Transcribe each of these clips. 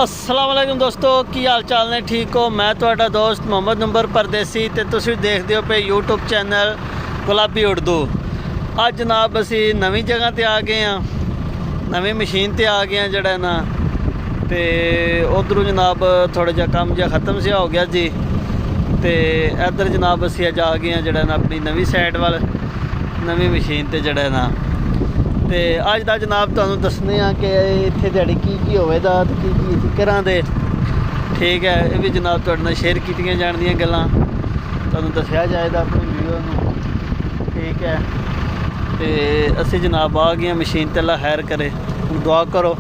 अस्सलाम वालेकुम दोस्तों, की हाल चाल ने? ठीक हो? मैं ਤੁਹਾਡਾ ਦੋਸਤ ਮੁਹੰਮਦ ਨੰਬਰ ਪਰਦੇਸੀ ਤੇ ਤੁਸੀਂ ਦੇਖਦੇ ਹੋ ਪਏ YouTube ਚੈਨਲ ਗੁਲਾਬੀ ਉਰਦੂ। ਅੱਜ ਜਨਾਬ ਅਸੀਂ ਨਵੀਂ ਜਗ੍ਹਾ ਤੇ ਆ ਗਏ ਆ, ਨਵੀਂ ਮਸ਼ੀਨ ਤੇ ਆ ਗਏ ਆ ਜਿਹੜਾ ਨਾ, ਤੇ ਉਧਰੋਂ ਜਨਾਬ ਥੋੜਾ ਜਿਹਾ ਕੰਮ ਜਿਹਾ ਖਤਮ ਜਿਹਾ ਹੋ ਗਿਆ ਜੀ, ਤੇ ਇੱਧਰ ਜਨਾਬ ਅਸੀਂ ਅੱਜ ਆ ਗਏ ਆ ਜਿਹੜਾ ਨਾ ਆਪਣੀ ਨਵੀਂ ਸਾਈਡ ਵੱਲ, ਨਵੀਂ ਮਸ਼ੀਨ ਤੇ ਜਿਹੜਾ ਨਾ। ਤੇ ਅੱਜ ਦਾ ਜਨਾਬ ਤੁਹਾਨੂੰ ਦੱਸਦੇ ਆ ਕਿ ਇੱਥੇ ਦਿਹਾੜੀ ਕੀ ਹੋਵੇਗਾ ਤੇ ਕੀ ਫਿਕਰਾਂ ਦੇ, ਠੀਕ ਹੈ। ਇਹ ਵੀ ਜਨਾਬ ਤੁਹਾਡੇ ਨਾਲ ਸ਼ੇਅਰ ਕੀਤੀਆਂ ਜਾਣਦੀਆਂ ਗੱਲਾਂ ਤੁਹਾਨੂੰ ਦੱਸਿਆ ਜਾਏਗਾ ਆਪਣੀ ਵੀਡੀਓ ਨੂੰ, ਠੀਕ ਹੈ। ਤੇ ਅਸੀਂ ਜਨਾਬ ਆ ਗਏ ਮਸ਼ੀਨ ਤੇ, ਅੱਲਾ ਖੈਰ ਕਰੇ। ਹੁਣ ਦੁਆ ਕਰੋ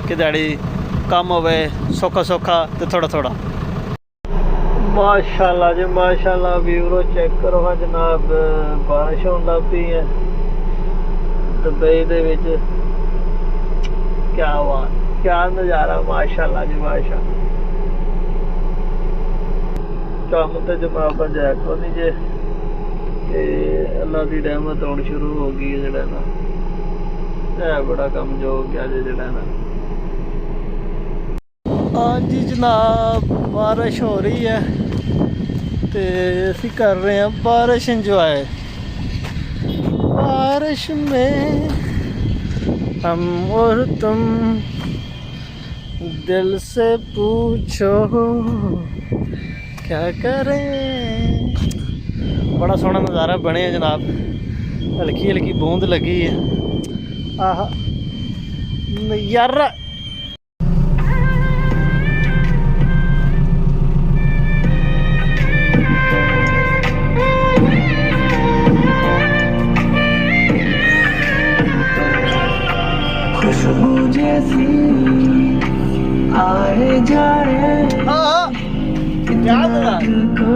ਕਿ ਦਿਹਾੜੀ ਕੰਮ ਹੋਵੇ ਸੌਖਾ ਸੌਖਾ ਤੇ ਥੋੜਾ ਥੋੜਾ। माशाल्लाह जी माशाल्लाह, व्यूरो चेक करो हाँ जनाब, बारिश होने लग पई है दुबई दे विच। क्या बात, क्या नज़ारा, माशाल्लाह जी माशाल्लाह। काम तो जनाब जै को नहीं जे, अल्लाह की रहमत आनी शुरू हो गई है जड़ा ना, है बड़ा कम जो हो गया जे जड़ा ना। हाँ जी जनाब, बारिश हो रही है तो असी कर रहे हैं बारिश इंजॉय। बारिश में हम और तुम, दिल से पूछो क्या करें। बड़ा सोहना नज़ारा बने जनाब, हल्की हल्की बूंद लगी है। आह यार खुशबू जैसी आए जाए दिल को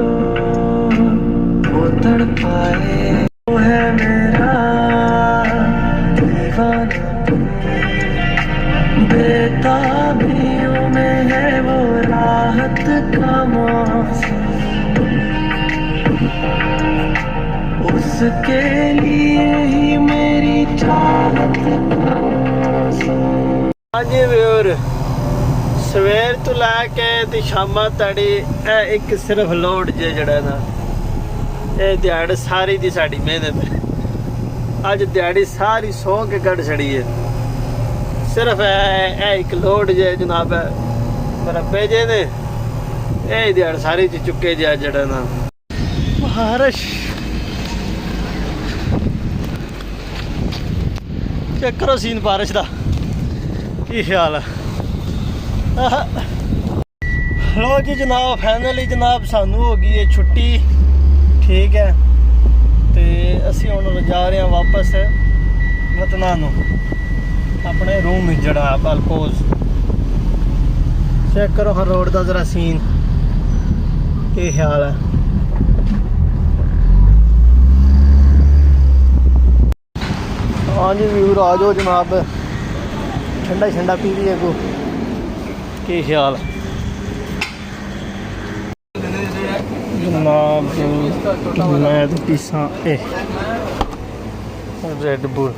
वो तड़पाए, वो है मेरा दीवाना, बेताबियों में है वो राहत का मौसम, उसके लिए ही मेरी चाहत का। हाँ जी व्यूअर, सवेर तो लैके ते शाम तड़ी एक सिर्फ लोड जे जड़ा ना, ये दिहाड़ सारी दी साड़ी मेहनत है। अज दिहाड़ी सारी सौ के कट छड़ी है, सिर्फ एक लोड जे जनाब मरबे जे ने, ये दिहाड़ सारी च चुके जे जड़ा ना। बारिश चेक करो सीन बारिश का, की ख्याल है। लो जी जनाब, फाइनली जनाब सानू हो गई है छुट्टी, ठीक है। तो असी हुण जा रहे हैं वापस वतना नू, अपने रूम में जड़ा बलकोज। चेक करो हाँ रोड का जरा सीन, की ख्याल है। हाँ जी व्यूअर आ जाओ जनाब, ठंडा ठंडा पी लिया को, की ख्याल जनाब। मैं तो पीसा रेड बुल।